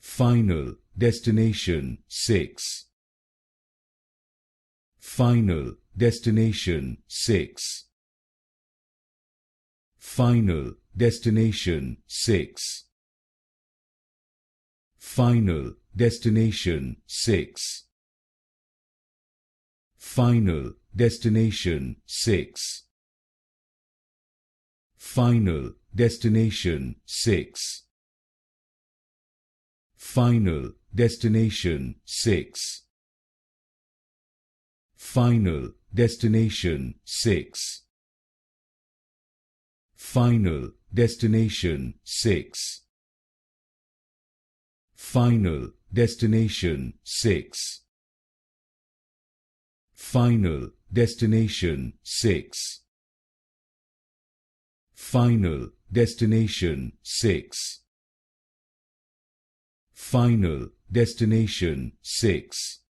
Final destination 6. Final destination 6. Final destination 6. Final destination 6. Final destination 6. Final destination 6. Final destination 6. Final destination 6. Final destination 6. Final destination 6. Final destination 6. Final destination 6. Final destination 6.